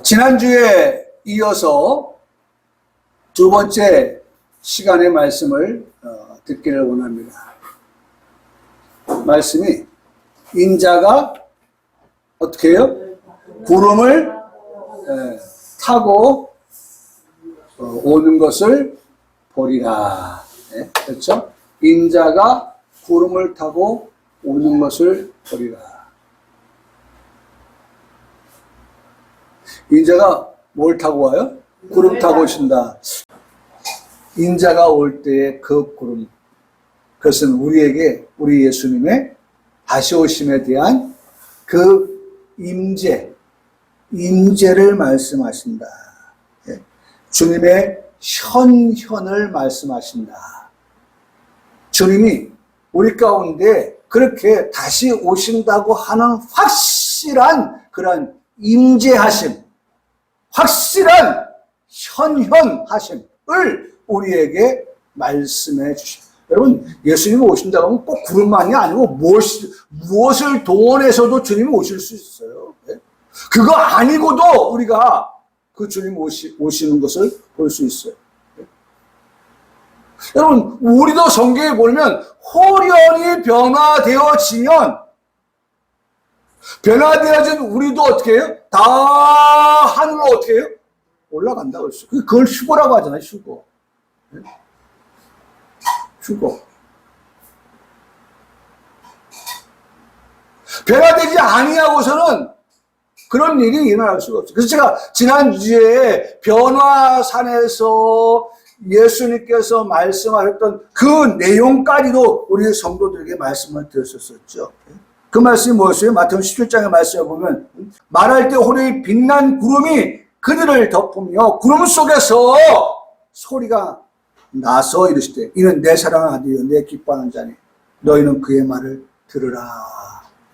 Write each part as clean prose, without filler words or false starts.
지난주에 이어서 두 번째 시간의 말씀을 듣기를 원합니다. 말씀이 인자가 어떻게 해요? 구름을 타고 오는 것을 보리라. 그렇죠? 인자가 구름을 타고 오는 것을 보리라. 인자가 뭘 타고 와요? 구름 타고 오신다. 인자가 올 때의 그 구름, 그것은 우리에게 우리 예수님의 다시 오심에 대한 그 임재를 말씀하신다. 주님의 현현을 말씀하신다. 주님이 우리 가운데 그렇게 다시 오신다고 하는 확실한 그런 임재하심, 확실한 현현하심을 우리에게 말씀해 주십니다. 여러분, 예수님이 오신다고 하면 꼭 구름만이 아니고 무엇을 동원해서도 주님이 오실 수 있어요. 그거 아니고도 우리가 그 주님 오시는 것을 볼 수 있어요. 여러분, 우리도 성경에 보면 호련히 변화되어진 우리도 어떻게 해요? 다 하늘로 어떻게 해요? 올라간다고 했어요. 그걸 휴거라고 하잖아요, 휴거. 휴거. 변화되지 아니하고서는 그런 일이 일어날 수가 없어요. 그래서 제가 지난주에 변화산에서 예수님께서 말씀하셨던 그 내용까지도 우리 성도들에게 말씀을 드렸었죠. 그 말씀이 무엇이에요? 마태복음 17장의 말씀을 보면 말할 때 호련히 빛난 구름이 그들을 덮으며 구름 속에서 소리가 나서 이르시되 이는 내 사랑하는 아들이요 내 기뻐하는 자니 너희는 그의 말을 들으라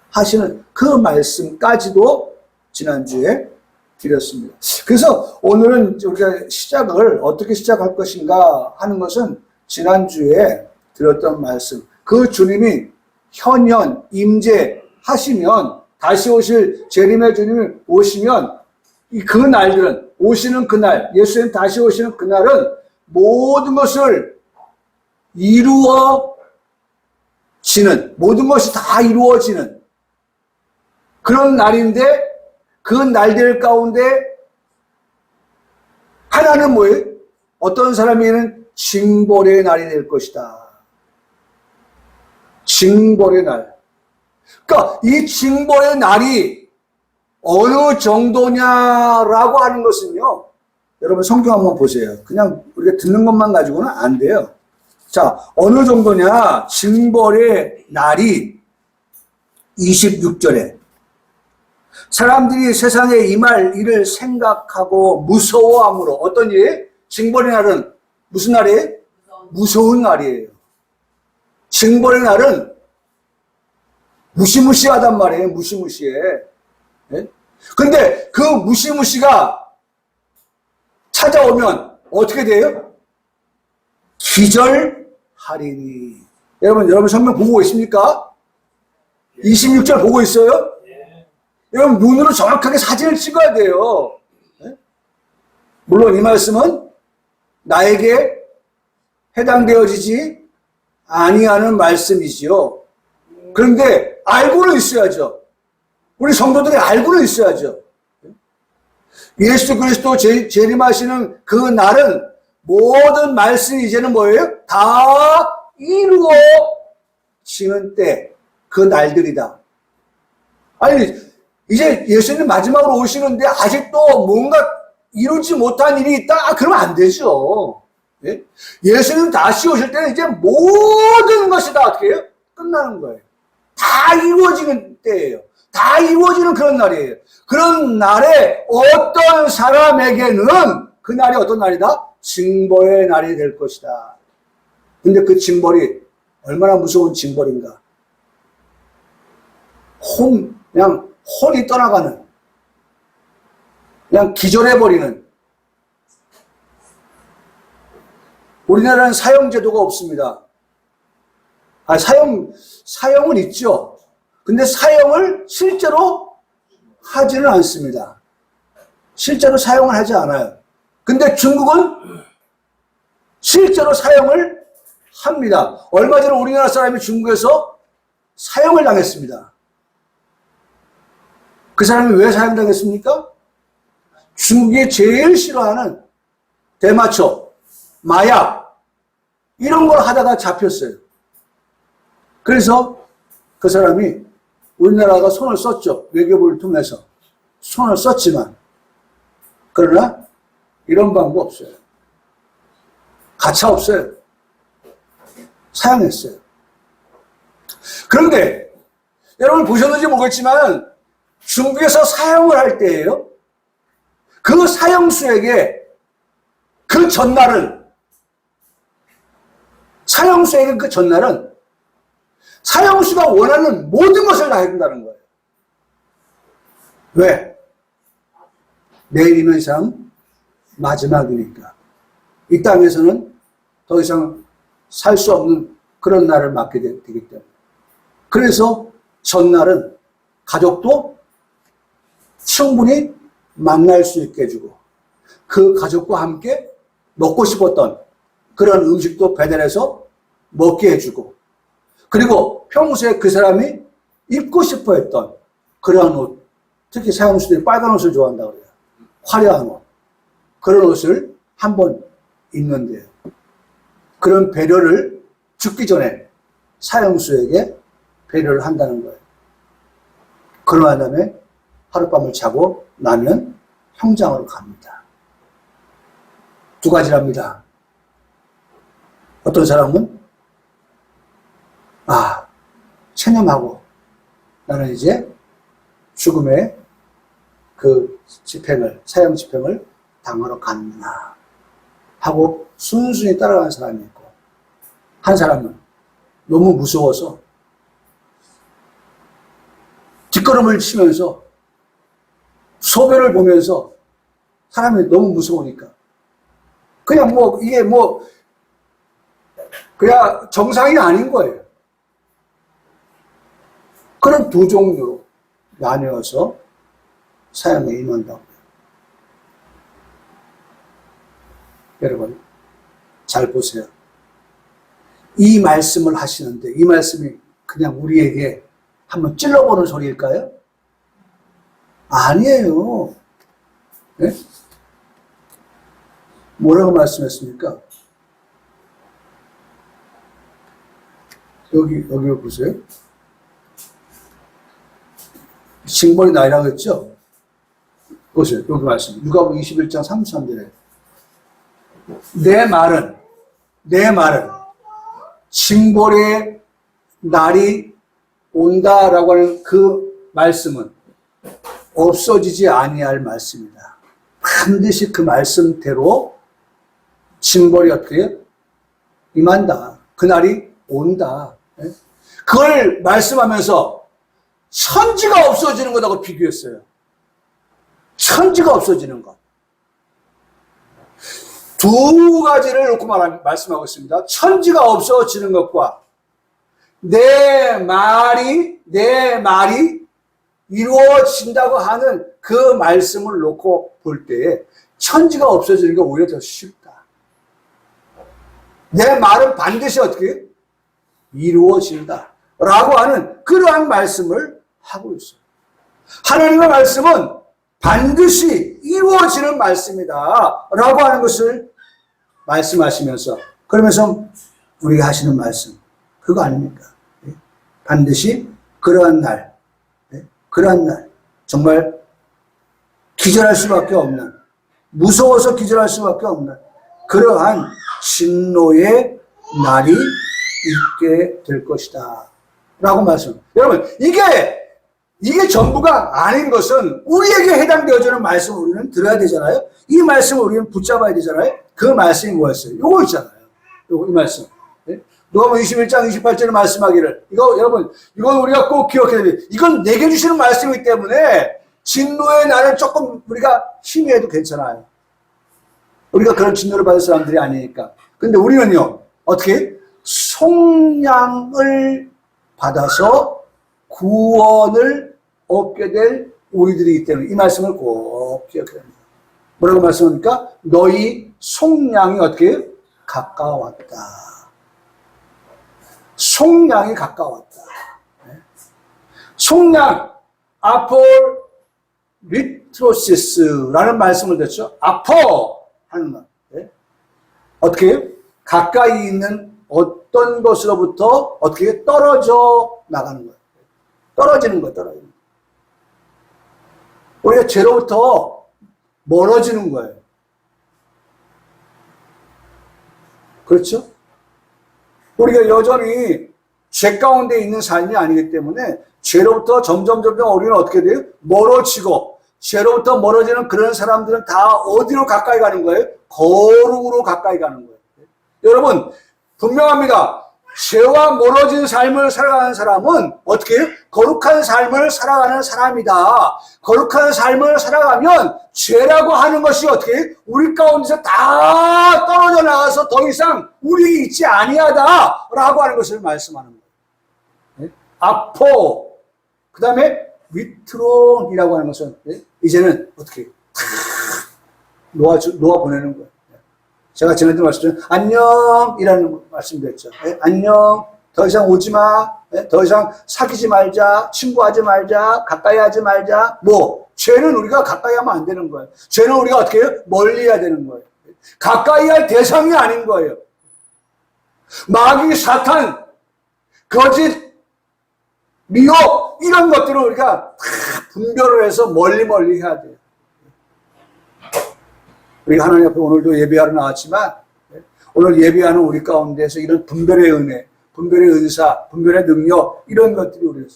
하시는 그 말씀까지도 지난주에 드렸습니다. 그래서 오늘은 우리가 시작을 어떻게 시작할 것인가 하는 것은 지난주에 드렸던 말씀, 그 주님이 현현 임재하시면 다시 오실 재림의 주님이 오시면 그 날들은 오시는 그날, 예수님 다시 오시는 그날은 모든 것을 모든 것이 다 이루어지는 그런 날인데 그 날들 가운데 하나는 뭐예요? 어떤 사람에게는 징벌의 날이 될 것이다. 징벌의 날. 그러니까 이 징벌의 날이 어느 정도냐라고 하는 것은요. 여러분 성경 한번 보세요. 그냥 우리가 듣는 것만 가지고는 안 돼요. 자, 어느 정도냐? 징벌의 날이 26절에 사람들이 세상에 임할 일을 생각하고 무서워함으로 어떤 일? 징벌의 날은 무슨 날이에요? 무서운 날이에요. 징벌의 날은 무시무시하단 말이에요. 무시무시해. 근데 그 무시무시가 찾아오면 어떻게 돼요? 기절하리니. 여러분 성경 보고 있습니까? 26절 보고 있어요? 여러분 눈으로 정확하게 사진을 찍어야 돼요. 물론 이 말씀은 나에게 해당되어지지 아니하는 말씀이지요. 그런데 알고는 있어야죠. 우리 성도들이 알고는 있어야죠. 예수 그리스도 재림하시는 그 날은 모든 말씀이 이제는 뭐예요? 다 이루어지는 때, 그 날들이다. 아니 이제 예수님 마지막으로 오시는데 아직도 뭔가 이루지 못한 일이 있다? 그러면 안 되죠. 예수님 다시 오실 때는 이제 모든 것이 다 어떻게 해요? 끝나는 거예요. 다 이루어지는 때예요. 다 이루어지는 그런 날이에요. 그런 날에 어떤 사람에게는 그 날이 어떤 날이다? 징벌의 날이 될 것이다. 근데 그 징벌이 얼마나 무서운 징벌인가? 그냥 혼이 떠나가는, 그냥 기절해버리는. 우리나라는 사형제도가 없습니다. 사형은 있죠. 근데 사형을 실제로 하지는 않습니다. 실제로 사용을 하지 않아요. 근데 중국은 실제로 사용을 합니다. 얼마 전에 우리나라 사람이 중국에서 사형을 당했습니다. 그 사람이 왜 사형당했습니까? 중국이 제일 싫어하는 대마초, 마약 이런 걸 하다가 잡혔어요. 그래서 그 사람이 우리나라가 손을 썼죠. 외교부를 통해서 손을 썼지만 그러나 이런 방법 없어요. 가차 없어요. 사용했어요. 그런데 여러분 보셨는지 모르겠지만 중국에서 사용을 할 때예요. 그 사형수에게 그 전날은 사형수가 원하는 모든 것을 다 해준다는 거예요. 왜? 내일이면 이상 마지막이니까. 이 땅에서는 더 이상 살 수 없는 그런 날을 맞게 되기 때문에. 그래서 전날은 가족도 충분히 만날 수 있게 해주고 그 가족과 함께 먹고 싶었던 그런 음식도 배달해서 먹게 해주고 그리고 평소에 그 사람이 입고 싶어 했던 그런 옷, 특히 사형수들이 빨간 옷을 좋아한다고 그래요. 화려한 옷. 그런 옷을 한번 입는데요. 그런 배려를 죽기 전에 사형수에게 배려를 한다는 거예요. 그러한 다음에 하룻밤을 자고 나면 형장으로 갑니다. 두 가지랍니다. 어떤 사람은 체념하고 나는 이제 죽음의 그 사형 집행을 당하러 갔나 하고 순순히 따라가는 사람이 있고 한 사람은 너무 무서워서 뒷걸음을 치면서 소변을 보면서 사람이 너무 무서우니까 그냥 그냥 정상이 아닌 거예요. 그런 두 종류로 나뉘어서 사형에 임한다고 해요. 여러분 잘 보세요. 이 말씀을 하시는데 이 말씀이 그냥 우리에게 한번 찔러보는 소리일까요? 아니에요. 네? 뭐라고 말씀했습니까? 여기 보세요. 징벌이 나이라고 했죠? 보세요. 여기 말씀. 누가복음 21장 33절에 내 말은 징벌의 날이 온다라고 하는 그 말씀은 없어지지 아니할 말씀이다. 반드시 그 말씀대로 징벌이 어떻게 임한다. 그날이 온다. 그걸 말씀하면서 천지가 없어지는 것하고 비교했어요. 천지가 없어지는 것. 두 가지를 놓고 말씀하고 있습니다. 천지가 없어지는 것과 내 말이 이루어진다고 하는 그 말씀을 놓고 볼 때에 천지가 없어지는 게 오히려 더 쉽다. 내 말은 반드시 어떻게 이루어진다 라고 하는 그러한 말씀을 하고 있어요. 하나님의 말씀은 반드시 이루어지는 말씀이다 라고 하는 것을 말씀하시면서 그러면서 우리가 하시는 말씀 그거 아닙니까? 반드시 그러한 날 정말 기절할 수밖에 없는 무서워서 기절할 수밖에 없는 그러한 진노의 날이 있게 될 것이다 라고 말씀. 여러분 이게 전부가 아닌 것은 우리에게 해당되어지는 말씀을 우리는 들어야 되잖아요. 이 말씀을 우리는 붙잡아야 되잖아요. 그 말씀이 뭐였어요? 요거 있잖아요. 이 말씀. 누가복음 21장 28절에 말씀하기를 여러분 이건 우리가 꼭 기억해야 돼요. 이건 내게 주시는 말씀이기 때문에 진노의 날은 조금 우리가 힘이해도 괜찮아요. 우리가 그런 진노를 받을 사람들이 아니니까. 근데 우리는요 어떻게 속량을 받아서 구원을 얻게 될 우리들이기 때문에 이 말씀을 꼭 기억해야 합니다. 뭐라고 말씀합니까? 너희 속량이 어떻게 가까웠다. 속량이 가까웠다. 속량, 아폴리트로시스라는 말씀을 듣죠. 아포 하는 말. 어떻게 가까이 있는 어떤 것으로부터 어떻게 떨어져 나가는 거예요. 떨어지는 거예요. 떨어지는 거예요. 우리가 죄로부터 멀어지는 거예요. 그렇죠? 우리가 여전히 죄 가운데 있는 삶이 아니기 때문에 죄로부터 점점 우리는 어떻게 돼요? 멀어지고, 죄로부터 멀어지는 그런 사람들은 다 어디로 가까이 가는 거예요? 거룩으로 가까이 가는 거예요. 여러분, 분명합니다. 죄와 멀어진 삶을 살아가는 사람은 어떻게 해요? 거룩한 삶을 살아가는 사람이다. 거룩한 삶을 살아가면 죄라고 하는 것이 어떻게 해요? 우리 가운데서 다 떨어져 나가서 더 이상 우리 있지 아니하다 라고 하는 것을 말씀하는 거예요. 네? 아포, 그 다음에 위트론이라고 하는 것은 이제는 어떻게 놓아 보내는 거예요. 제가 지난주에 말씀드린 안녕이라는 말씀드렸죠. 안녕, 더 이상 오지 마, 더 이상 사귀지 말자, 친구하지 말자, 가까이 하지 말자. 죄는 우리가 가까이 하면 안 되는 거예요. 죄는 우리가 어떻게 해요? 멀리 해야 되는 거예요. 가까이 할 대상이 아닌 거예요. 마귀, 사탄, 거짓, 미혹 이런 것들을 우리가 다 분별을 해서 멀리 해야 돼요. 우리가 하나님 앞에 오늘도 예배하러 나왔지만 오늘 예배하는 우리 가운데서 이런 분별의 은혜, 분별의 은사, 분별의 능력 이런 것들이 우리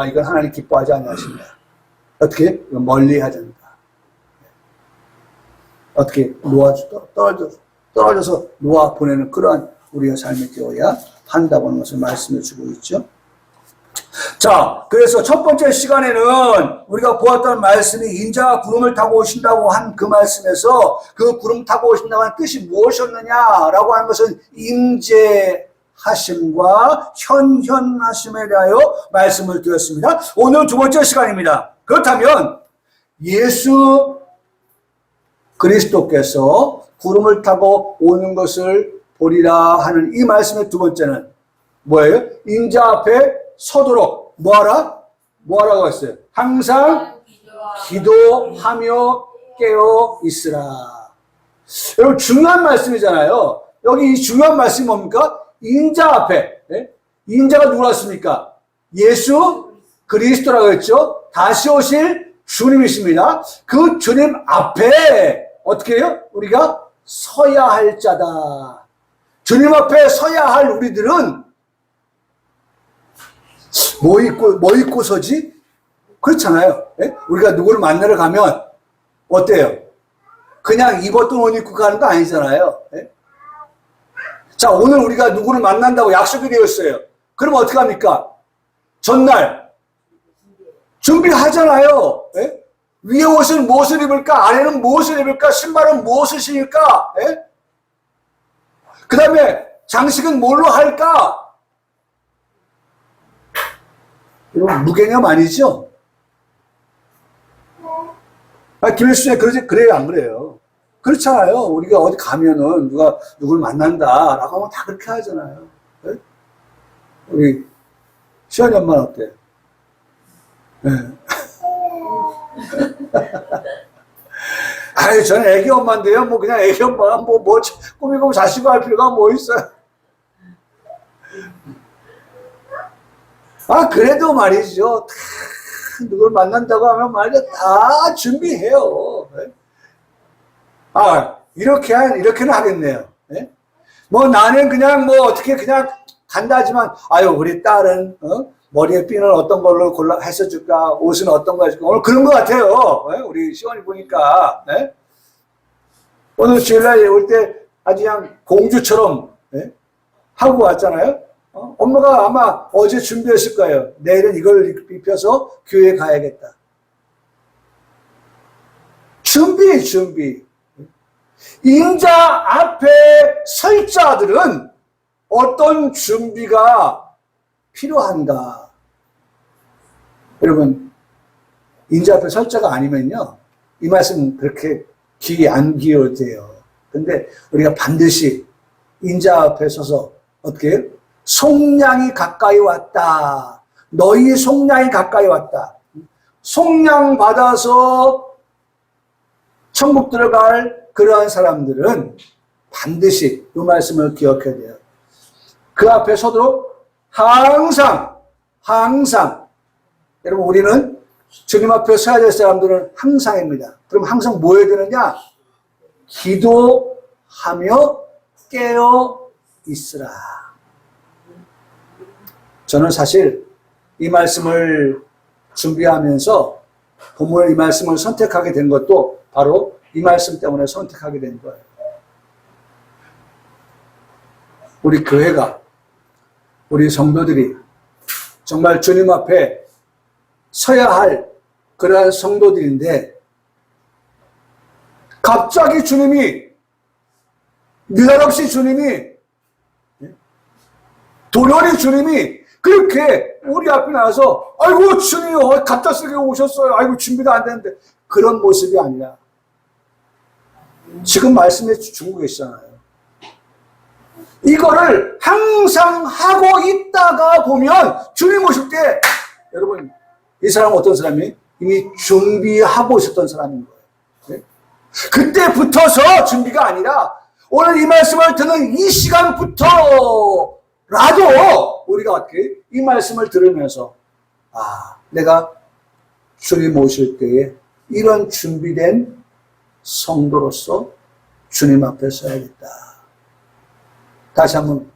이건 하나님 기뻐하지 않으신다. 어떻게? 멀리 해야 된다. 어떻게? 떨어져서 놓아 보내는 그러한 우리의 삶이 되어야 한다고 하는 것을 말씀해 주고 있죠. 자, 그래서 첫 번째 시간에는 우리가 보았던 말씀이 인자가 구름을 타고 오신다고 한 그 말씀에서 그 구름 타고 오신다고 하는 뜻이 무엇이었느냐라고 하는 것은 임재하심과 현현하심에 대하여 말씀을 드렸습니다. 오늘 두 번째 시간입니다. 그렇다면 예수 그리스도께서 구름을 타고 오는 것을 보리라 하는 이 말씀의 두 번째는 뭐예요? 인자 앞에 서도록 뭐하라고 했어요? 항상 기도하며 깨어 있으라. 여러분 중요한 말씀이잖아요. 여기 이 중요한 말씀이 뭡니까? 인자 앞에. 인자가 누구였습니까? 예수 그리스도라고 했죠. 다시 오실 주님이십니다. 그 주님 앞에 어떻게 해요? 우리가 서야 할 자다. 주님 앞에 서야 할 우리들은 뭐 입고 서지? 그렇잖아요. 우리가 누구를 만나러 가면 어때요? 그냥 입었던 옷 입고 가는 거 아니잖아요. 자, 오늘 우리가 누구를 만난다고 약속이 되었어요. 그럼 어떻게 합니까? 전날 준비하잖아요. 위에 옷은 무엇을 입을까? 아래는 무엇을 입을까? 신발은 무엇을 신을까? 그 다음에 장식은 뭘로 할까? 이건 무개념 아니죠? 김일순이 그래요, 안 그래요? 그렇잖아요. 우리가 어디 가면은 누가 누굴 만난다라고 하면 다 그렇게 하잖아요. 우리 시원이 엄마는 어때요? 저는 애기 엄마인데요. 그냥 애기 엄마가 꾸미고 자시고 할 필요가 뭐 있어요? 그래도 말이죠. 다 누굴 만난다고 하면 말이죠. 다 준비해요. 이렇게는 하겠네요. 나는 그냥 어떻게 그냥 간다 하지만, 우리 딸은, 머리에 핀을 어떤 걸로 해서 줄까? 옷은 어떤 거 해줄까? 오늘 그런 것 같아요. 우리 시원이 보니까. 오늘 주일날 올 때 아주 그냥 공주처럼 하고 왔잖아요. 엄마가 아마 어제 준비했을 거예요. 내일은 이걸 입혀서 교회에 가야겠다. 준비. 인자 앞에 설 자들은 어떤 준비가 필요한가? 여러분, 인자 앞에 설 자가 아니면요, 이 말씀 그렇게 귀 안 기울여도 돼요. 근데 우리가 반드시 인자 앞에 서서 어떻게 해요? 속량이 가까이 왔다. 너희 속량이 가까이 왔다. 속량 받아서 천국 들어갈 그러한 사람들은 반드시 이 말씀을 기억해야 돼요. 그 앞에 서도록 항상 여러분 우리는 주님 앞에 서야 될 사람들은 항상입니다. 그럼 항상 뭐 해야 되느냐? 기도하며 깨어 있으라. 저는 사실 이 말씀을 준비하면서 본문의 이 말씀을 선택하게 된 것도 바로 이 말씀 때문에 선택하게 된 거예요. 우리 교회가, 우리 성도들이 정말 주님 앞에 서야 할 그러한 성도들인데 갑자기 주님이 느닷없이 주님이 돌연히 주님이 그렇게 우리 앞에 나와서 아이고 주님 갑작스럽게 오셨어요. 아이고 준비도 안 되는데 그런 모습이 아니라 지금 말씀해 주고 계시잖아요. 이거를 항상 하고 있다가 보면 주님 오실 때 여러분 이 사람은 어떤 사람이 이미 준비하고 있었던 사람인 거예요. 네? 그때부터서 준비가 아니라 오늘 이 말씀을 듣는 이 시간부터라도 우리가 어떻게 이 말씀을 들으면서 내가 주님 오실 때에 이런 준비된 성도로서 주님 앞에 서야겠다. 다시 한번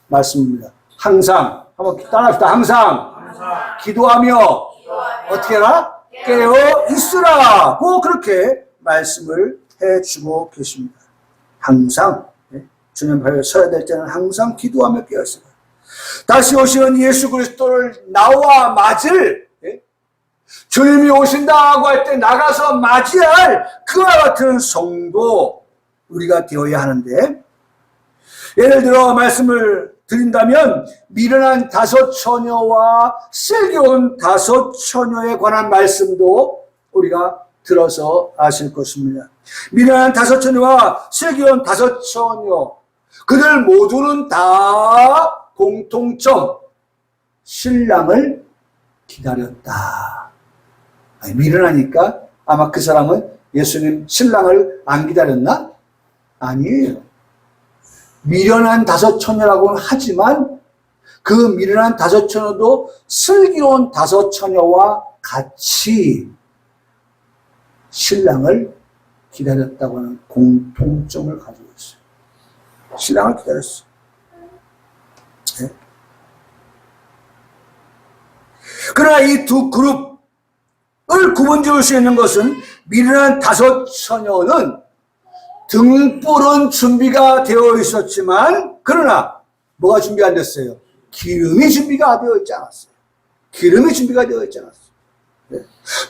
말씀입니다. 항상 한번 따라합시다. 항상 기도하며 어떻게 해라? 깨어 있으라고 그렇게 말씀을 해주고 계십니다. 항상 주님 앞에 서야 될 때는 항상 기도하며 깨어 있으라. 다시 오시는 예수 그리스도를 나와 맞을 주님이 오신다고 할 때 나가서 맞이할 그와 같은 성도 우리가 되어야 하는데 예를 들어 말씀을 드린다면 미련한 다섯 처녀와 슬기로운 다섯 처녀에 관한 말씀도 우리가 들어서 아실 것입니다. 미련한 다섯 처녀와 슬기로운 다섯 처녀 그들 모두는 다 공통점 신랑을 기다렸다. 미련하니까 아마 그 사람은 예수님 신랑을 안 기다렸나? 아니에요. 미련한 다섯 처녀라고는 하지만 그 미련한 다섯 처녀도 슬기로운 다섯 처녀와 같이 신랑을 기다렸다고 하는 공통점을 가지고 있어요. 신랑을 기다렸어요. 네? 그러나 이 두 그룹을 구분 지을 수 있는 것은 미련한 다섯 처녀는 등불은 준비가 되어 있었지만 그러나 뭐가 준비 안 됐어요? 기름이 준비가 되어 있지 않았어요. 기름이 준비가 되어 있지 않았어요. 네.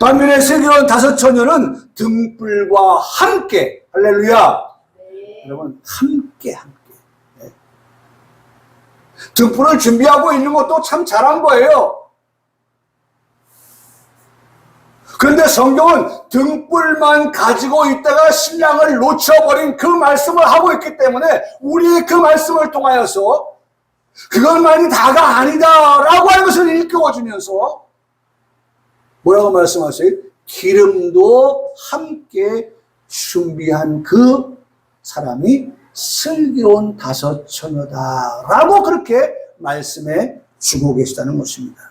반면에 슬기로운 다섯 처녀는 등불과 함께 할렐루야 네. 여러분 함께 네. 등불을 준비하고 있는 것도 참 잘한 거예요. 그런데 성경은 등불만 가지고 있다가 신랑을 놓쳐버린 그 말씀을 하고 있기 때문에 우리의 그 말씀을 통하여서 그것만이 다가 아니다라고 하는 것을 일깨워주면서 뭐라고 말씀하세요? 기름도 함께 준비한 그 사람이 슬기로운 다섯 처녀다라고 그렇게 말씀해 주고 계시다는 것입니다.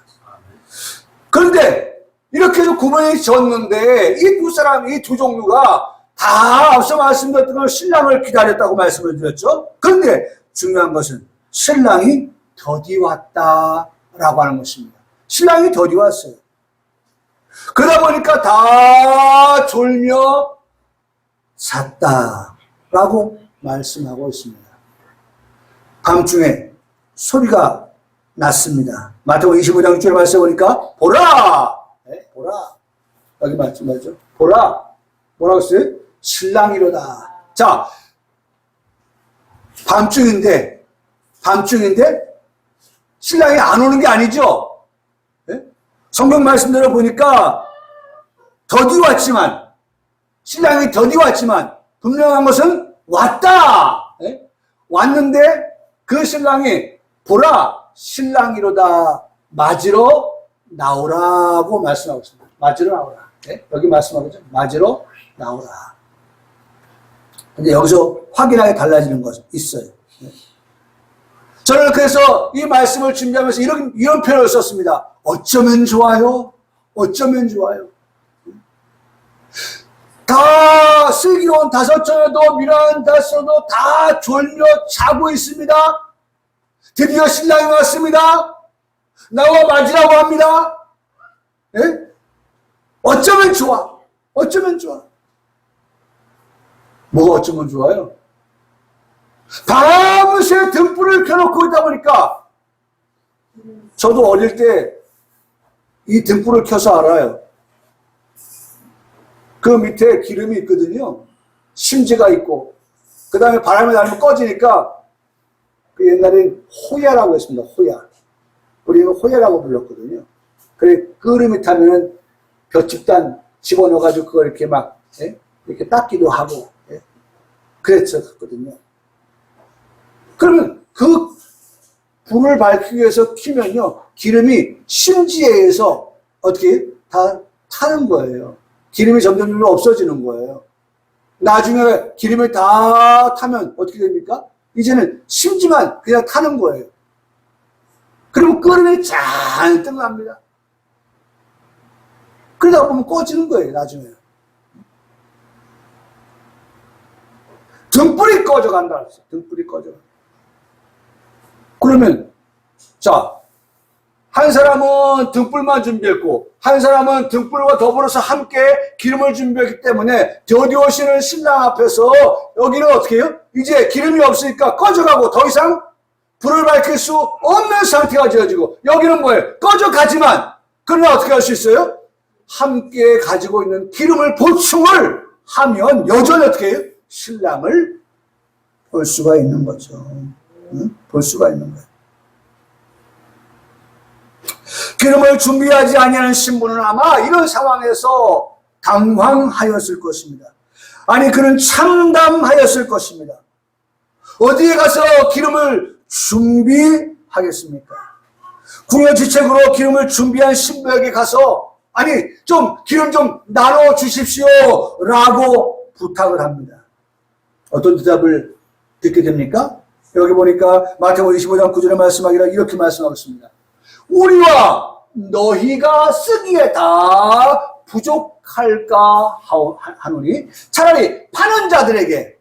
그런데 이렇게 해서 구분이 졌는데 이 두 사람, 이 두 종류가 다 앞서 말씀드렸던 걸 신랑을 기다렸다고 말씀을 드렸죠. 그런데 중요한 것은 신랑이 더디 왔다라고 하는 것입니다. 신랑이 더디 왔어요. 그러다 보니까 다 졸며 잤다라고 말씀하고 있습니다. 밤중에 소리가 났습니다. 마태복음 25장 6절에 말씀 보니까 보라! 네, 보라. 여기 말씀하죠. 보라. 뭐라고 했어요? 신랑이로다. 자, 밤중인데 신랑이 안 오는 게 아니죠. 네? 성경 말씀대로 보니까 더디 왔지만 신랑이 더디 왔지만 분명한 것은 왔다. 예? 왔는데 그 신랑이 보라 신랑이로다 맞으러 나오라고 말씀하고 있습니다. 맞으러 나오라. 예? 여기 말씀하고 있죠. 맞으러 나오라. 근데 여기서 확연하게 달라지는 것이 있어요. 예? 저는 그래서 이 말씀을 준비하면서 이런 표현을 썼습니다. 어쩌면 좋아요. 어쩌면 좋아요. 다 슬기로운 다섯처녀도 미련한 다섯도 다 졸며 자고 있습니다. 드디어 신랑이 왔습니다. 나와 맞으라고 합니다. 예? 어쩌면 좋아. 어쩌면 좋아. 뭐가 어쩌면 좋아요? 밤새 등불을 켜놓고 있다 보니까 저도 어릴 때 이 등불을 켜서 알아요. 그 밑에 기름이 있거든요. 심지가 있고 그 다음에 바람이 나면 꺼지니까 그 옛날에 호야라고 했습니다. 호야. 우리는 호야라고 불렀거든요. 그래 끄름이 타면은 볏짚단 집어넣어가지고 그걸 이렇게 막 예? 이렇게 닦기도 하고 예? 그랬었거든요. 그러면 그 불을 밝히기 위해서 키면요 기름이 심지에 의해서 어떻게 다 타는 거예요. 기름이 점점 없어지는 거예요. 나중에 기름이 다 타면 어떻게 됩니까? 이제는 심지만 그냥 타는 거예요. 그리고 끓음이 잔뜩 납니다. 그러다 보면 꺼지는 거예요, 나중에. 등불이 꺼져간다 그랬어요. 등불이 꺼져간다. 그러면, 자, 한 사람은 등불만 준비했고, 한 사람은 등불과 더불어서 함께 기름을 준비했기 때문에 더디 오시는 신랑 앞에서 여기는 어떻게 해요? 이제 기름이 없으니까 꺼져가고 더 이상 불을 밝힐 수 없는 상태가 지어지고, 여기는 뭐예요? 꺼져가지만, 그러나 어떻게 할 수 있어요? 함께 가지고 있는 기름을 보충을 하면 여전히 어떻게 해요? 신랑을 볼 수가 있는 거죠. 응? 볼 수가 있는 거예요. 기름을 준비하지 아니하는 신부는 아마 이런 상황에서 당황하였을 것입니다. 아니 그는 참담하였을 것입니다. 어디에 가서 기름을 준비하겠습니까? 궁여지책으로 기름을 준비한 신부에게 가서 아니 좀 기름 좀 나눠 주십시오 라고 부탁을 합니다. 어떤 대답을 듣게 됩니까? 여기 보니까 마태복음 25장 9절에 말씀하기를 이렇게 말씀하고 있습니다. 우리와 너희가 쓰기에 다 부족할까 하노니 차라리 파는 자들에게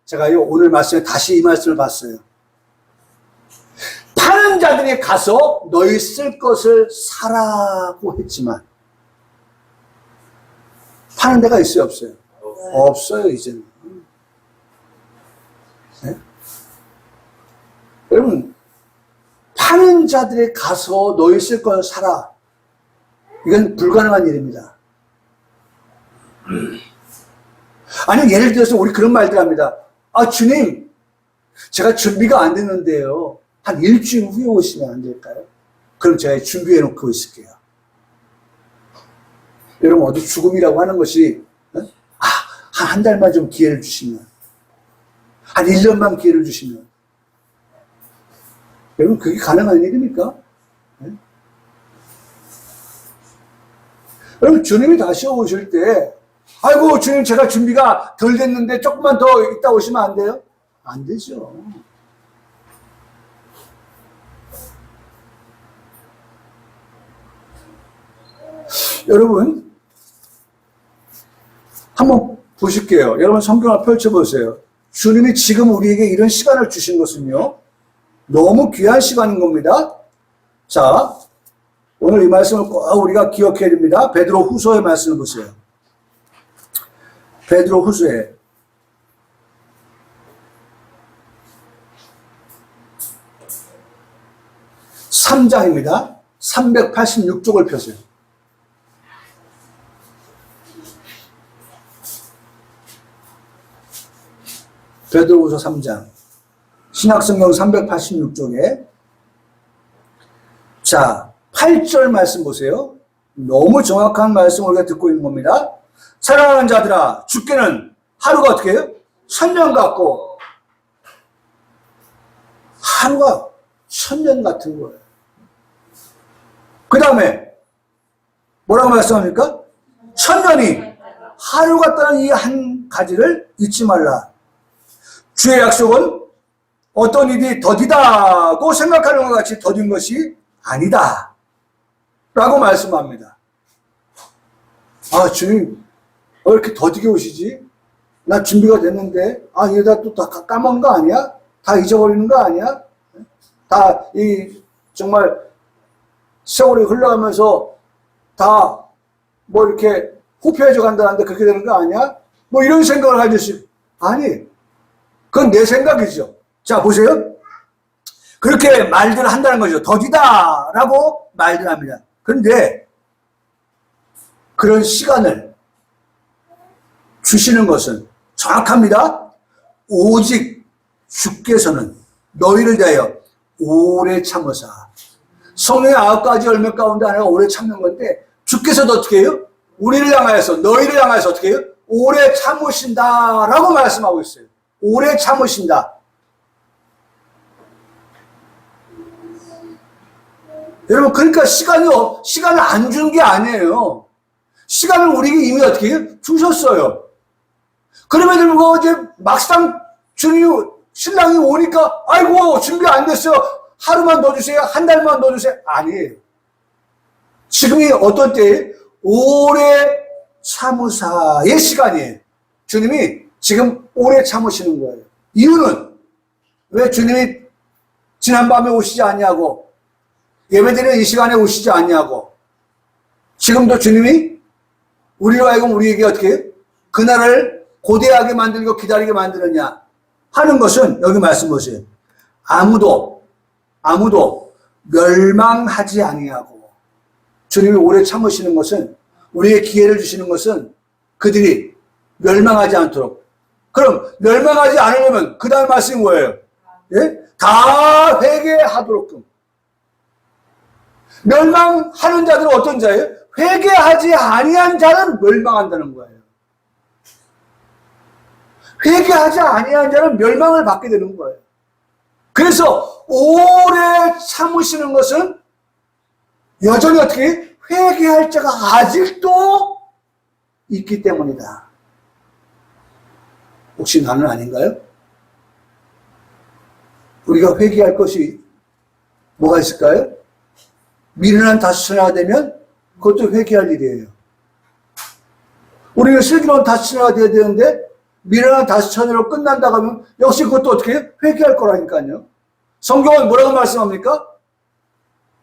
제가요 오늘 말씀에 다시 이 말씀을 봤어요. 파는 자들에게 가서 너희 쓸 것을 사라고 했지만 파는 데가 있어요 없어요? 없어요 이제는. 네? 여러분 파는 자들에 가서 너희 쓸 것을 사라. 이건 불가능한 일입니다. 아니 예를 들어서 우리 그런 말들 합니다. 아 주님 제가 준비가 안 됐는데요. 한 일주일 후에 오시면 안 될까요? 그럼 제가 준비해 놓고 있을게요. 여러분 어디 죽음이라고 하는 것이 한 달만 좀 기회를 주시면 한 1년만 기회를 주시면 여러분 그게 가능한 일입니까? 네? 여러분 주님이 다시 오실 때 아이고 주님 제가 준비가 덜 됐는데 조금만 더 있다 오시면 안 돼요? 안 되죠. 여러분 한번 보실게요. 여러분 성경을 펼쳐보세요. 주님이 지금 우리에게 이런 시간을 주신 것은요 너무 귀한 시간인 겁니다. 자, 오늘 이 말씀을 꼭 우리가 기억해야 됩니다. 베드로 후서의 말씀을 보세요. 베드로 후서에 3장입니다. 386쪽을 펴세요. 베드로후서 3장 신약성경 386쪽에 자 8절 말씀 보세요. 너무 정확한 말씀을 우리가 듣고 있는 겁니다. 사랑하는 자들아, 주께는 하루가 어떻게 해요? 천년 같고, 하루가 천년 같은 거예요. 그 다음에 뭐라고 말씀합니까? 천년이 하루 같다는 이 한 가지를 잊지 말라. 주의 약속은 어떤 일이 더디다고 생각하는 것 같이 더딘 것이 아니다 라고 말씀합니다. 아, 주님 왜 이렇게 더디게 오시지? 나 준비가 됐는데, 아, 이러다 또 다 까먹은 거 아니야? 다 잊어버리는 거 아니야? 다 정말 세월이 흘러가면서 다 뭐 이렇게 후퇴해져 간다는데 그렇게 되는 거 아니야? 뭐 이런 생각을 가질 수, 아니, 그건 내 생각이죠. 자, 보세요. 그렇게 말들을 한다는 거죠. 더디다 라고 말들 합니다. 그런데 그런 시간을 주시는 것은 정확합니다. 오직 주께서는 너희를 대하여 오래 참으사. 성령의 9가지 열매 가운데 하나가 오래 참는 건데, 주께서도 어떻게 해요? 우리를 향하여서, 너희를 향하여서 어떻게 해요? 오래 참으신다 라고 말씀하고 있어요. 오래 참으신다. 여러분, 그러니까 시간을 안 준 게 아니에요. 시간을 우리에게 이미 어떻게 해요? 주셨어요. 그럼에도 불구하고 이제 막상 신랑이 오니까, 아이고, 준비 안 됐어요. 하루만 더 주세요. 한 달만 더 주세요. 아니에요. 지금이 어떤 때에 오래 참으사의 시간이에요. 주님이 지금 오래 참으시는 거예요. 이유는 왜 주님이 지난밤에 오시지 않냐고, 예배드리는 이 시간에 오시지 않냐고, 지금도 주님이 우리로 하여금 우리에게 어떻게 해요? 그날을 고대하게 만들고 기다리게 만드느냐 하는 것은, 여기 말씀 보세요. 아무도 멸망하지 아니하고, 주님이 오래 참으시는 것은, 우리의 기회를 주시는 것은 그들이 멸망하지 않도록. 그럼 멸망하지 않으려면 그 다음 말씀이 뭐예요? 예? 다 회개하도록. 멸망하는 자들은 어떤 자예요? 회개하지 아니한 자는 멸망한다는 거예요. 회개하지 아니한 자는 멸망을 받게 되는 거예요. 그래서 오래 참으시는 것은 여전히 어떻게 회개할 자가 아직도 있기 때문이다. 혹시 나는 아닌가요? 우리가 회개할 것이 뭐가 있을까요? 미련한 다스천화가 되면 그것도 회개할 일이에요. 우리가 슬기로운 다스천화가 되어야 되는데 미련한 다스천화로 끝난다고 하면 역시 그것도 어떻게 해요? 회개할 거라니까요. 성경은 뭐라고 말씀합니까?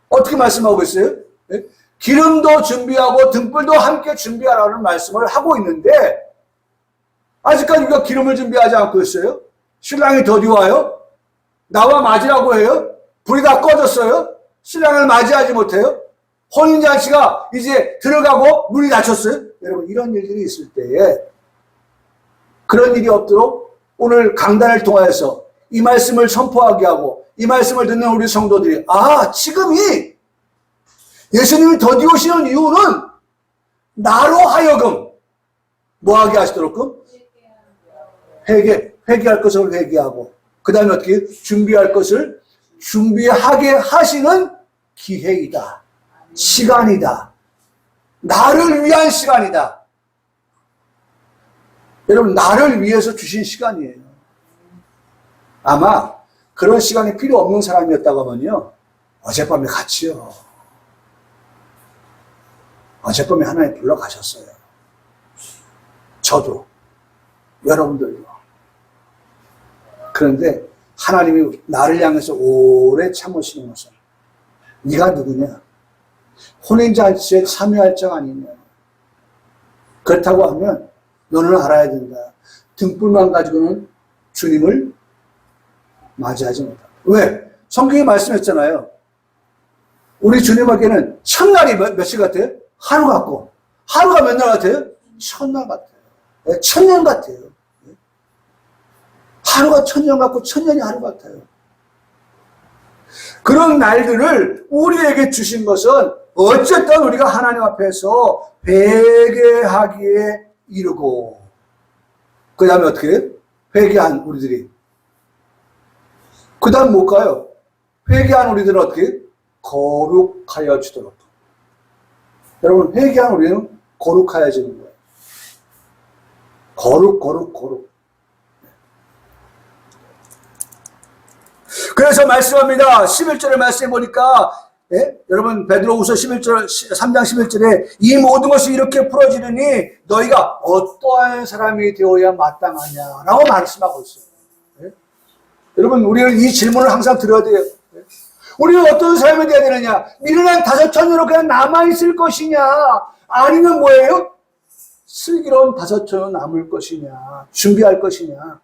어떻게 말씀하고 있어요? 네? 기름도 준비하고 등불도 함께 준비하라는 말씀을 하고 있는데, 아직까지 우리가 기름을 준비하지 않고 있어요. 신랑이 더디 와요. 나와 맞으라고 해요. 불이 다 꺼졌어요. 신랑을 맞이하지 못해요. 혼인잔치가 이제 들어가고 문이 닫혔어요. 여러분, 이런 일들이 있을 때에 그런 일이 없도록 오늘 강단을 통하여서 이 말씀을 선포하게 하고 이 말씀을 듣는 우리 성도들이, 아, 지금이 예수님이 더디 오시는 이유는 나로 하여금 뭐하게 하시도록? 회개할 것을 회개하고, 그 다음에 어떻게 준비할 것을 준비하게 하시는 기회이다. 시간이다. 나를 위한 시간이다. 여러분, 나를 위해서 주신 시간이에요. 아마 그런 시간이 필요 없는 사람이었다고 하면요, 어젯밤에 같이요. 어젯밤에 하나님 불러가셨어요. 저도, 여러분들도. 그런데 하나님이 나를 향해서 오래 참으시는 것은, 네가 누구냐? 혼인잔치에 참여할 자가 아니냐? 그렇다고 하면 너는 알아야 된다. 등불만 가지고는 주님을 맞이하지 못한다. 왜? 성경이 말씀했잖아요. 우리 주님에게는 첫날이 몇시 같아요? 하루 같고, 하루가 몇 날 같아요? 천날 같아요. 천년 같아요. 하루가 천년 같고 천년이 하루 같아요. 그런 날들을 우리에게 주신 것은 어쨌든 우리가 하나님 앞에서 회개하기에 이루고, 그 다음에 어떻게 해요? 회개한 우리들이. 그 다음 뭘까요? 회개한 우리들은 어떻게 해요? 거룩하여 주도록. 여러분, 회개한 우리는 거룩하여지는 거예요. 거룩. 그래서 말씀합니다. 11절에 말씀해 보니까, 예? 여러분, 베드로후서 11절, 3장 11절에 이 모든 것이 이렇게 풀어지느니 너희가 어떠한 사람이 되어야 마땅하냐 라고 말씀하고 있어요. 예? 여러분, 우리는 이 질문을 항상 들어야 돼요. 예? 우리는 어떤 삶이 되어야 되느냐? 미련한 다섯 처녀로 그냥 남아있을 것이냐? 아니면 뭐예요? 슬기로운 다섯 처녀로 남을 것이냐? 준비할 것이냐?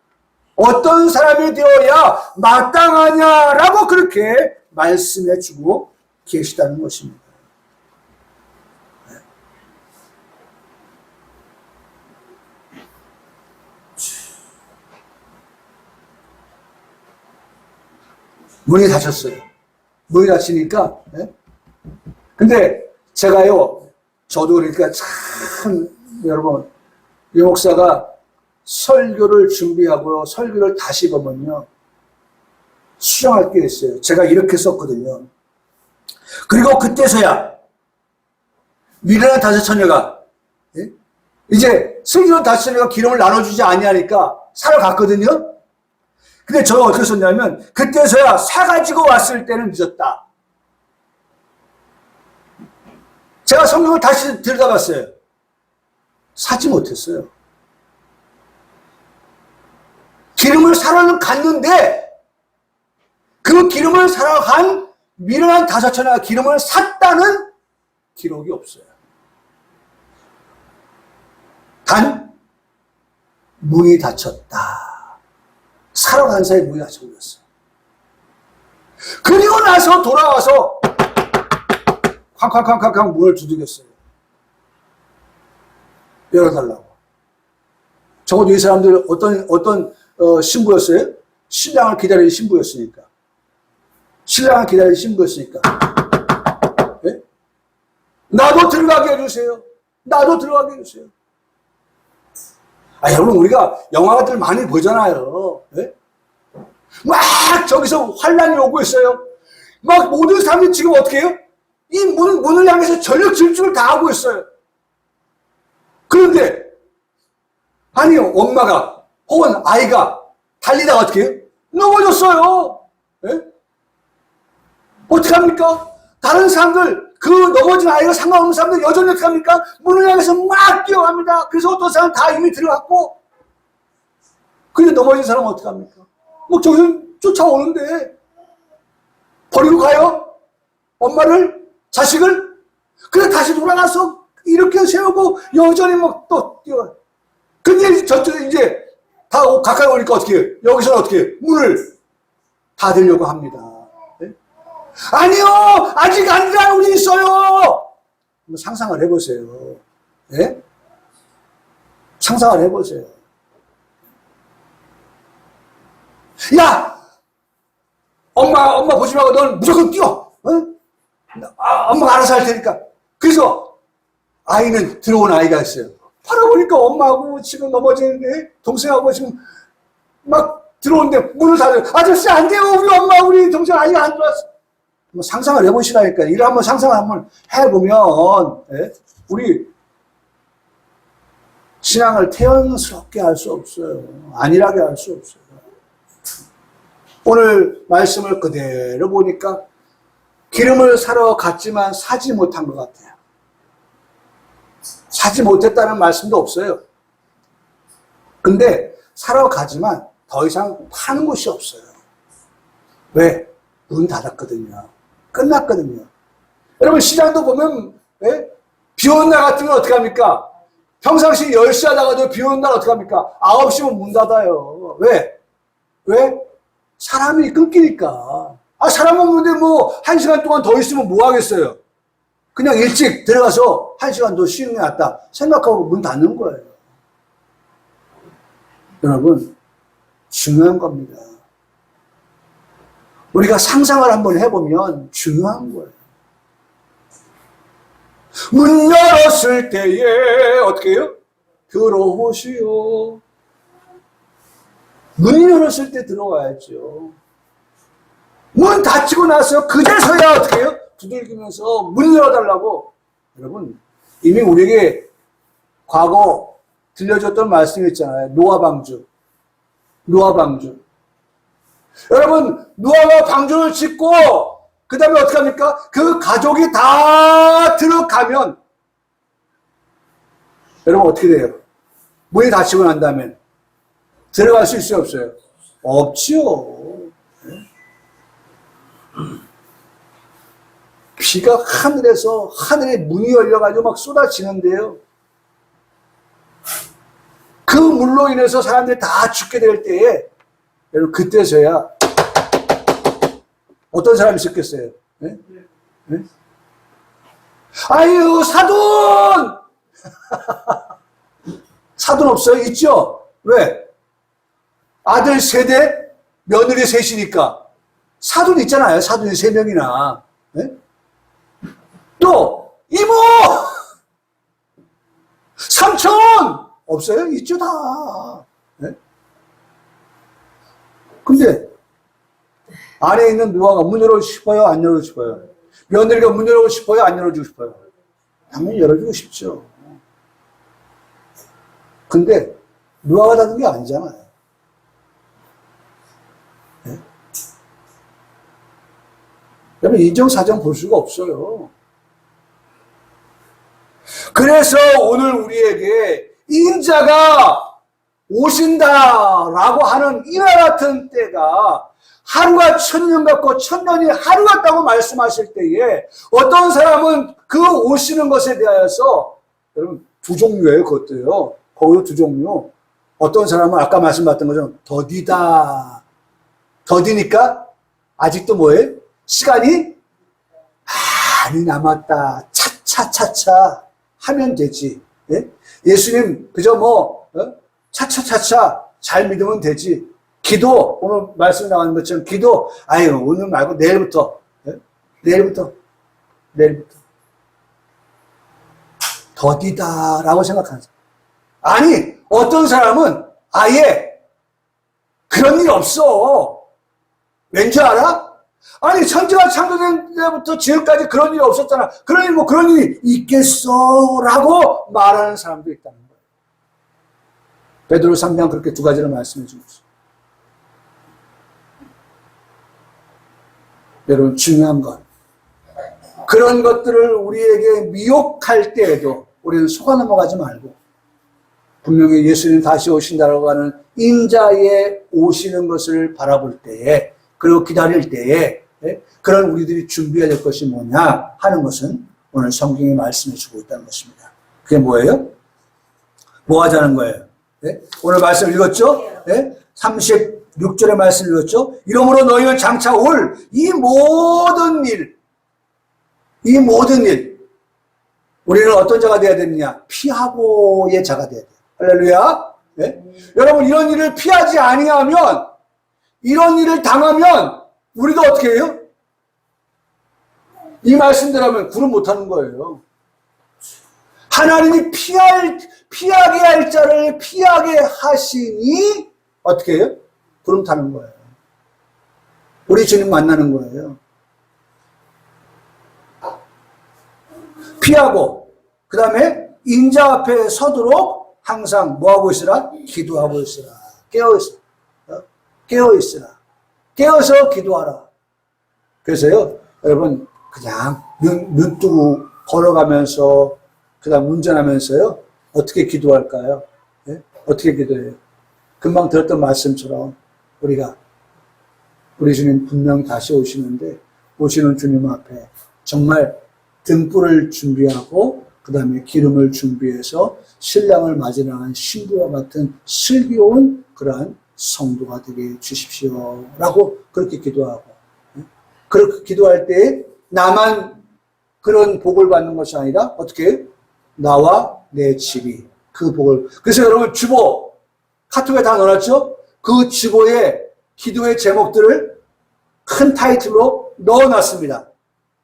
어떤 사람이 되어야 마땅하냐라고 그렇게 말씀해 주고 계시다는 것입니다. 문이 닫혔어요. 문이 닫히니까, 네? 근데 제가요, 저도 그러니까 참, 여러분, 이 목사가 설교를 준비하고요, 설교를 다시 보면요, 수정할 게 있어요. 제가 이렇게 썼거든요. 그리고 그때서야, 미련한 다섯 처녀가, 예? 이제 슬기로운 다섯 처녀가 기름을 나눠주지 아니하니까 살아갔거든요. 근데 저는 어떻게 썼냐면, 그때서야 사가지고 왔을 때는 늦었다. 제가 성경을 다시 들여다봤어요. 사지 못했어요. 기름을 사러는 갔는데, 그 기름을 사러 간 미련한 다섯 처녀가 기름을 샀다는 기록이 없어요. 단, 문이 닫혔다. 사러 간 사이에 문이 닫혀버렸어요. 그리고 나서 돌아와서 쾅쾅쾅쾅쾅 문을 두들겼어요. 열어달라고. 적어도 이 사람들 어떤 신부였어요? 신랑을 기다리는 신부였으니까. 신랑을 기다리는 신부였으니까. 네? 나도 들어가게 해주세요. 나도 들어가게 해주세요. 아, 여러분, 우리가 영화들 많이 보잖아요. 네? 막 저기서 환란이 오고 있어요. 막 모든 사람들이 지금 어떻게 해요? 이 문을 향해서 전력 질주를 다 하고 있어요. 그런데, 아니요, 엄마가, 혹은 아이가 달리다가 어떻게 해요? 넘어졌어요. 네? 어떻게 합니까? 다른 사람들, 그 넘어진 아이가 상관없는 사람들 여전히 어떻게 합니까? 문을 향해서 막 뛰어갑니다. 그래서 어떤 사람은 다 이미 들어갔고, 근데 넘어진 사람은 어떻게 합니까? 뭐 저기서 쫓아오는데, 버리고 가요? 엄마를? 자식을? 그래 다시 돌아가서 이렇게 세우고 여전히 막 또 뛰어가요. 근데 저쪽에 이제 다 가까이 오니까 어떻게 해요? 여기서는 어떻게 해요? 문을 닫으려고 합니다. 네? 아니요! 아직 안 들어간 문이 있어요! 한번 상상을 해보세요. 네? 상상을 해보세요. 야! 엄마 보지 말고 넌 무조건 뛰어! 어? 엄마가 알아서 할 테니까. 그래서 아이는 들어온 아이가 있어요. 바라보니까 엄마하고 지금 넘어지는데 동생하고 지금 막 들어오는데 문을 닫아요. 아저씨 안 돼요. 우리 엄마 우리 동생 아이가 안 들어왔어. 한번 상상을 해보시라니까. 이를 한번 상상을 한번 해보면 우리 신앙을 태연스럽게 할 수 없어요. 안일하게 할 수 없어요. 오늘 말씀을 그대로 보니까 기름을 사러 갔지만 사지 못한 것 같아요. 사지 못했다는 말씀도 없어요. 근데 사러 가지만 더 이상 파는 곳이 없어요. 왜? 문 닫았거든요. 끝났거든요. 여러분 시장도 보면 비 오는 날 같으면 어떻게 합니까? 평상시 10시 하다가도 비 오는 날 어떻게 합니까? 9시면 문 닫아요. 왜? 왜? 사람이 끊기니까. 사람 없는데 뭐 1시간 동안 더 있으면 뭐 하겠어요? 그냥 일찍 들어가서 1시간 더 쉬는 게 낫다 생각하고 문 닫는 거예요. 여러분 중요한 겁니다. 우리가 상상을 한번 해보면 중요한 거예요. 문 열었을 때에 어떻게 해요? 들어오시오. 문 열었을 때 들어와야죠. 문 닫히고 나서 그제서야 어떻게 해요? 두들기면서 문 열어달라고. 여러분, 이미 우리에게 과거 들려줬던 말씀이 있잖아요. 노아 방주. 노아 방주. 여러분, 노아가 방주를 짓고, 그 다음에 어떻게 합니까? 그 가족이 다 들어가면, 여러분 어떻게 돼요? 문이 닫히고 난 다음에 들어갈 수 있어요, 없어요? 없지요. 비가 하늘에 문이 열려가지고 막 쏟아지는데요. 그 물로 인해서 사람들이 다 죽게 될 때에, 여러분, 그때서야 어떤 사람이 있었겠어요? 네? 네? 아유, 사돈! 사돈 없어요? 있죠? 왜? 아들 세대, 며느리 셋이니까. 사돈 있잖아요. 사돈이 3명이나. 네? 또, 이모! 삼촌! 없어요? 있죠, 다. 네? 근데, 안에 있는 노아가 문 열어주고 싶어요? 안 열어주고 싶어요? 며느리가 문 열어주고 싶어요? 안 열어주고 싶어요? 당연히 열어주고 싶죠. 근데, 노아가 닫은 게 아니잖아요. 네? 여러분, 인정사정 볼 수가 없어요. 그래서 오늘 우리에게 인자가 오신다라고 하는 이와 같은 때가 하루가 1000년 같고 1000년이 하루 같다고 말씀하실 때에 어떤 사람은 그 오시는 것에 대하여서 여러분 2종류예요. 그것도요. 거기도 2종류. 어떤 사람은 아까 말씀드렸던 것처럼 더디다. 더디니까 아직도 뭐예요? 시간이 많이 남았다. 차차차차 하면 되지. 예? 예수님 그저 차차차차 잘 믿으면 되지. 기도 오늘 말씀 나오는 것처럼 기도 아유 오늘 말고 내일부터 예? 내일부터 더디다라고 생각하는 사람. 아니 어떤 사람은 아예 그런 일 없어. 왠지 알아? 아니 천지가 창조된 때부터 지금까지 그런 일이 없었잖아. 그러니 뭐 그런 일이 있겠어 라고 말하는 사람도 있다는 거예요. 베드로 3장 그렇게 2가지를 말씀해 주고 있어요. 여러분 중요한 건 그런 것들을 우리에게 미혹할 때에도 우리는 속아 넘어가지 말고 분명히 예수님 다시 오신다라고 하는 인자의 오시는 것을 바라볼 때에 그리고 기다릴 때에 그런 우리들이 준비해야 될 것이 뭐냐 하는 것은 오늘 성경이 말씀해 주고 있다는 것입니다. 그게 뭐예요? 뭐 하자는 거예요? 네? 오늘 말씀 읽었죠? 네? 36절의 말씀 읽었죠? 이러므로 너희는 장차 올 이 모든 일 우리는 어떤 자가 되어야 되느냐? 피하고의 자가 되어야 돼요. 할렐루야. 네? 여러분 이런 일을 피하지 아니하면 이런 일을 당하면 우리도 어떻게 해요? 이 말씀대로 하면 구름 못하는 거예요. 하나님이 피하게 할 자를 피하게 하시니 어떻게 해요? 구름 타는 거예요. 우리 주님 만나는 거예요. 피하고 그 다음에 인자 앞에 서도록 항상 뭐하고 있으라? 기도하고 있으라. 깨어있으라. 깨어있으라. 깨어서 기도하라. 그래서요, 여러분, 그냥 눈 뜨고 걸어가면서, 그 다음 운전하면서요, 어떻게 기도할까요? 네? 어떻게 기도해요? 금방 들었던 말씀처럼, 우리 주님 분명 다시 오시는데, 오시는 주님 앞에 정말 등불을 준비하고, 그 다음에 기름을 준비해서 신랑을 맞이하는 신부와 같은 슬기로운 그러한 성도가 되게 해주십시오. 라고 그렇게 기도하고. 그렇게 기도할 때 나만 그런 복을 받는 것이 아니라 어떻게 나와 내 집이 그 복을. 그래서 여러분 주보 카톡에 다 넣어놨죠? 그 주보에 기도의 제목들을 큰 타이틀로 넣어놨습니다.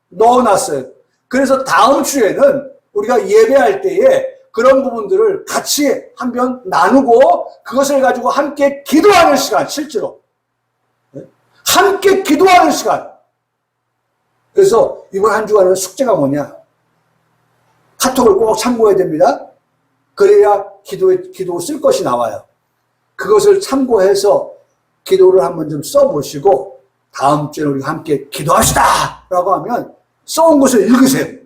넣어놨어요. 그래서 다음 주에는 우리가 예배할 때에 그런 부분들을 같이 한번 나누고 그것을 가지고 함께 기도하는 시간, 실제로. 함께 기도하는 시간. 그래서 이번 한 주간은 숙제가 뭐냐? 카톡을 꼭 참고해야 됩니다. 그래야 기도 쓸 것이 나와요. 그것을 참고해서 기도를 한번 좀 써보시고 다음 주에 우리가 함께 기도합시다! 라고 하면 써온 것을 읽으세요.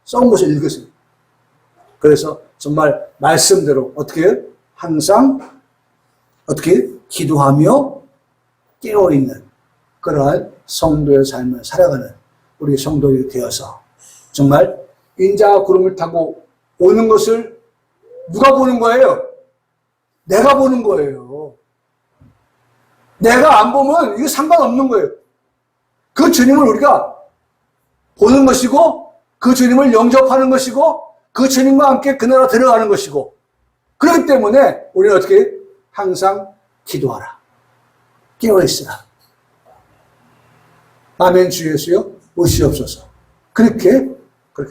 써온 것을 읽으세요. 그래서 정말 말씀대로 어떻게 해요? 항상 어떻게 기도하며 깨어있는 그러한 성도의 삶을 살아가는 우리 성도들이 되어서 정말 인자가 구름을 타고 오는 것을 누가 보는 거예요? 내가 보는 거예요. 내가 안 보면 이게 상관없는 거예요. 그 주님을 우리가 보는 것이고 그 주님을 영접하는 것이고 그 주님과 함께 그 나라 들어가는 것이고 그렇기 때문에 우리는 어떻게 항상 기도하라. 깨어있으라. 아멘 주 예수여 오시옵소서. 그렇게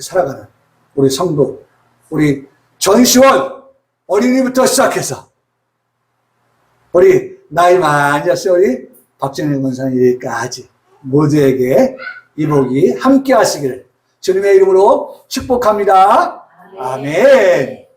살아가는 우리 성도, 우리 전시원 어린이부터 시작해서 우리 나이 많이 잤어요. 우리 박정현 권사님까지 모두에게 이 복이 함께 하시기를 주님의 이름으로 축복합니다. 아멘.